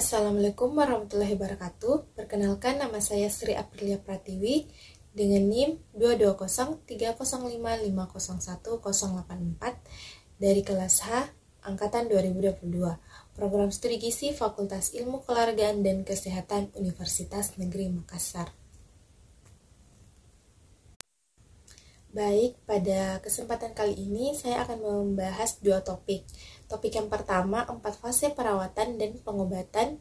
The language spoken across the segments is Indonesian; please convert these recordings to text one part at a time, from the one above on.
Assalamualaikum warahmatullahi wabarakatuh. Perkenalkan, nama saya Sri Aprilia Pratiwi dengan NIM 22030500184 dari kelas H angkatan 2022, program studi gizi Fakultas Ilmu Keolahragaan dan Kesehatan Universitas Negeri Makassar. Baik, pada kesempatan kali ini saya akan membahas dua topik. Topik yang pertama, 4 fase perawatan dan pengobatan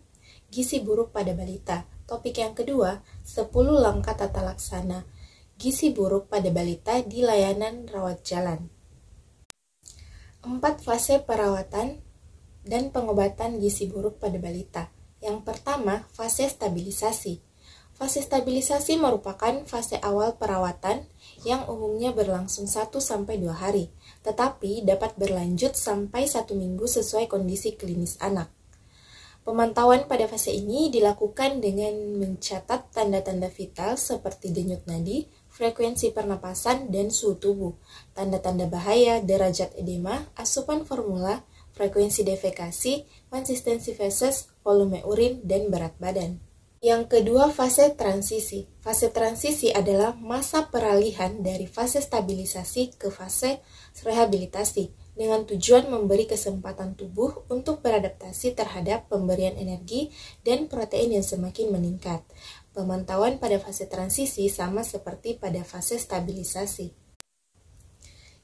gizi buruk pada balita. Topik yang kedua, 10 langkah tata laksana gizi buruk pada balita di layanan rawat jalan. 4 fase perawatan dan pengobatan gizi buruk pada balita. Yang pertama, fase stabilisasi. Fase stabilisasi merupakan fase awal perawatan yang umumnya berlangsung 1-2 hari, tetapi dapat berlanjut sampai 1 minggu sesuai kondisi klinis anak. Pemantauan pada fase ini dilakukan dengan mencatat tanda-tanda vital seperti denyut nadi, frekuensi pernapasan, dan suhu tubuh, tanda-tanda bahaya, derajat edema, asupan formula, frekuensi defekasi, konsistensi feses, volume urin, dan berat badan. Yang kedua, fase transisi. Fase transisi adalah masa peralihan dari fase stabilisasi ke fase rehabilitasi dengan tujuan memberi kesempatan tubuh untuk beradaptasi terhadap pemberian energi dan protein yang semakin meningkat. Pemantauan pada fase transisi sama seperti pada fase stabilisasi.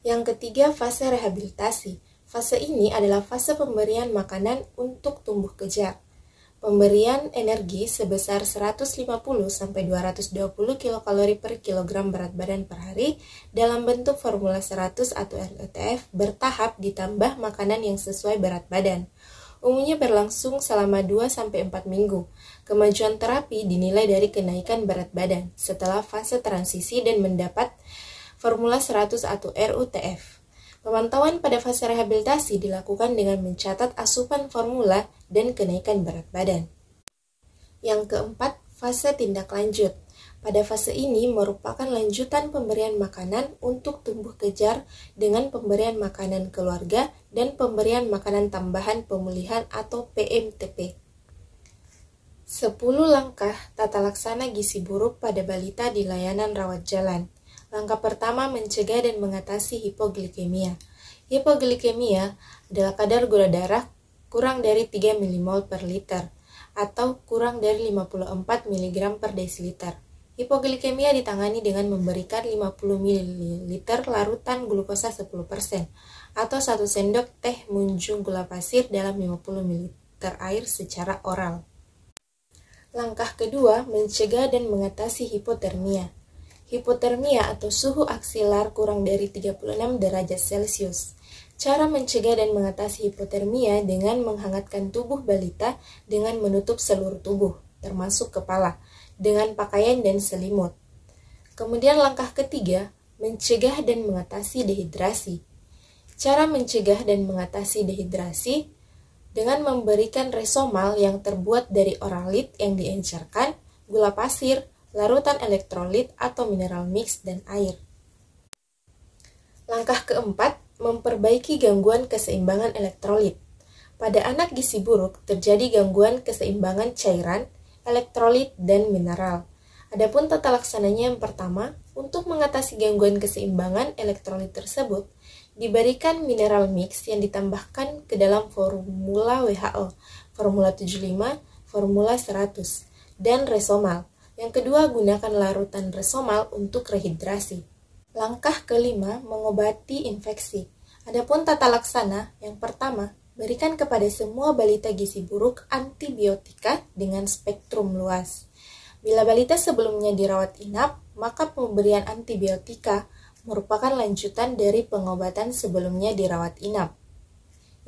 Yang ketiga, fase rehabilitasi. Fase ini adalah fase pemberian makanan untuk tumbuh kejar. Pemberian energi sebesar 150-220 kilokalori per kilogram berat badan per hari dalam bentuk formula 100 atau RUTF bertahap ditambah makanan yang sesuai berat badan. Umumnya berlangsung selama 2-4 minggu. Kemajuan terapi dinilai dari kenaikan berat badan setelah fase transisi dan mendapat formula 100 atau RUTF. Pemantauan pada fase rehabilitasi dilakukan dengan mencatat asupan formula dan kenaikan berat badan. Yang keempat, fase tindak lanjut. Pada fase ini merupakan lanjutan pemberian makanan untuk tumbuh kejar dengan pemberian makanan keluarga dan pemberian makanan tambahan pemulihan atau PMTP. 10 langkah tata laksana gizi buruk pada balita di layanan rawat jalan. Langkah pertama, mencegah dan mengatasi hipoglikemia. Hipoglikemia adalah kadar gula darah kurang dari 3 mmol per liter atau kurang dari 54 mg per desiliter. Hipoglikemia ditangani dengan memberikan 50 ml larutan glukosa 10% atau 1 sendok teh munjung gula pasir dalam 50 ml air secara oral. Langkah kedua, mencegah dan mengatasi hipotermia. Hipotermia atau suhu aksilar kurang dari 36 derajat Celcius. Cara mencegah dan mengatasi hipotermia dengan menghangatkan tubuh balita dengan menutup seluruh tubuh, termasuk kepala, dengan pakaian dan selimut. Kemudian langkah ketiga, mencegah dan mengatasi dehidrasi. Cara mencegah dan mengatasi dehidrasi dengan memberikan resomal yang terbuat dari oralit yang diencerkan, gula pasir, larutan elektrolit atau mineral mix, dan air. Langkah keempat, memperbaiki gangguan keseimbangan elektrolit. Pada anak gizi buruk terjadi gangguan keseimbangan cairan, elektrolit, dan mineral. Adapun tata laksananya yang pertama, untuk mengatasi gangguan keseimbangan elektrolit tersebut, diberikan mineral mix yang ditambahkan ke dalam formula WHO, formula 75, formula 100, dan resomal. Yang kedua, gunakan larutan resomal untuk rehidrasi. Langkah kelima, mengobati infeksi. Adapun tata laksana, yang pertama, berikan kepada semua balita gizi buruk antibiotika dengan spektrum luas. Bila balita sebelumnya dirawat inap, maka pemberian antibiotika merupakan lanjutan dari pengobatan sebelumnya dirawat inap.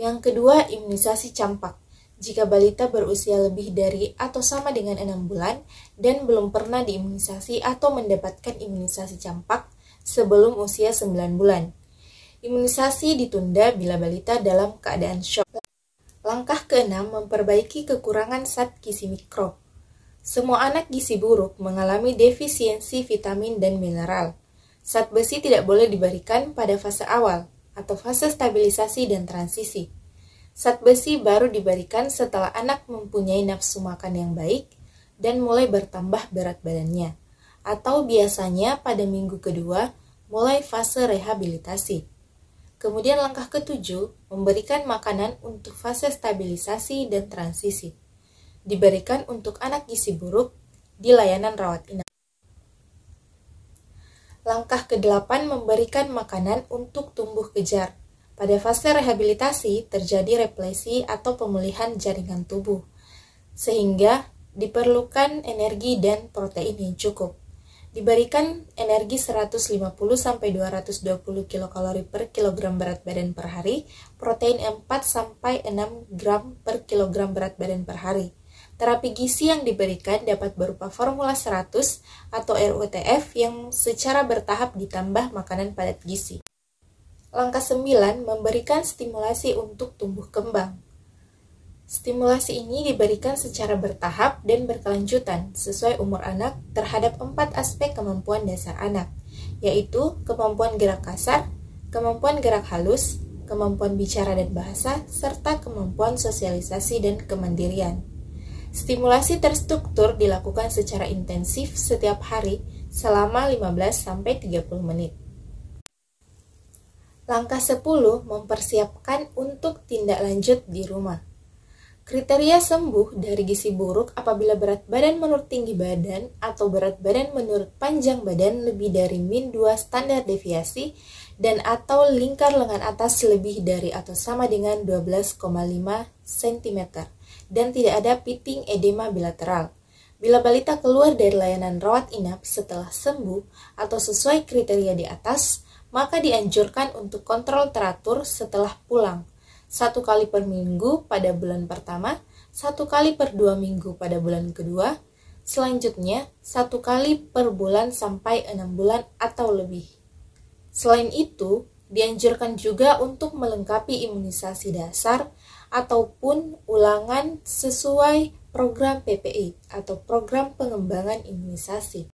Yang kedua, imunisasi campak. Jika balita berusia lebih dari atau sama dengan 6 bulan dan belum pernah diimunisasi atau mendapatkan imunisasi campak sebelum usia 9 bulan. Imunisasi ditunda bila balita dalam keadaan shock. Langkah ke-6, memperbaiki kekurangan zat gizi mikro. Semua anak gizi buruk mengalami defisiensi vitamin dan mineral. Zat besi tidak boleh diberikan pada fase awal atau fase stabilisasi dan transisi. Zat besi baru diberikan setelah anak mempunyai nafsu makan yang baik dan mulai bertambah berat badannya, atau biasanya pada minggu kedua mulai fase rehabilitasi. Kemudian langkah ketujuh, memberikan makanan untuk fase stabilisasi dan transisi. Diberikan untuk anak gizi buruk di layanan rawat inap. Langkah ke-8, memberikan makanan untuk tumbuh kejar. Pada fase rehabilitasi, terjadi replesi atau pemulihan jaringan tubuh, sehingga diperlukan energi dan protein yang cukup. Diberikan energi 150-220 kilokalori per kilogram berat badan per hari, protein 4-6 gram per kilogram berat badan per hari. Terapi gizi yang diberikan dapat berupa formula 100 atau RUTF yang secara bertahap ditambah makanan padat gizi. Langkah 9, memberikan stimulasi untuk tumbuh kembang. Stimulasi ini diberikan secara bertahap dan berkelanjutan sesuai umur anak terhadap 4 aspek kemampuan dasar anak, yaitu kemampuan gerak kasar, kemampuan gerak halus, kemampuan bicara dan bahasa, serta kemampuan sosialisasi dan kemandirian. Stimulasi terstruktur dilakukan secara intensif setiap hari selama 15-30 menit. Langkah 10, mempersiapkan untuk tindak lanjut di rumah. Kriteria sembuh dari gizi buruk apabila berat badan menurut tinggi badan atau berat badan menurut panjang badan lebih dari min 2 standar deviasi dan atau lingkar lengan atas lebih dari atau sama dengan 12,5 cm dan tidak ada pitting edema bilateral. Bila balita keluar dari layanan rawat inap setelah sembuh atau sesuai kriteria di atas, maka dianjurkan untuk kontrol teratur setelah pulang. 1 kali per minggu pada bulan pertama, 1 kali per 2 minggu pada bulan kedua, selanjutnya 1 kali per bulan sampai 6 bulan atau lebih. Selain itu, dianjurkan juga untuk melengkapi imunisasi dasar ataupun ulangan sesuai program PPI atau program pengembangan imunisasi.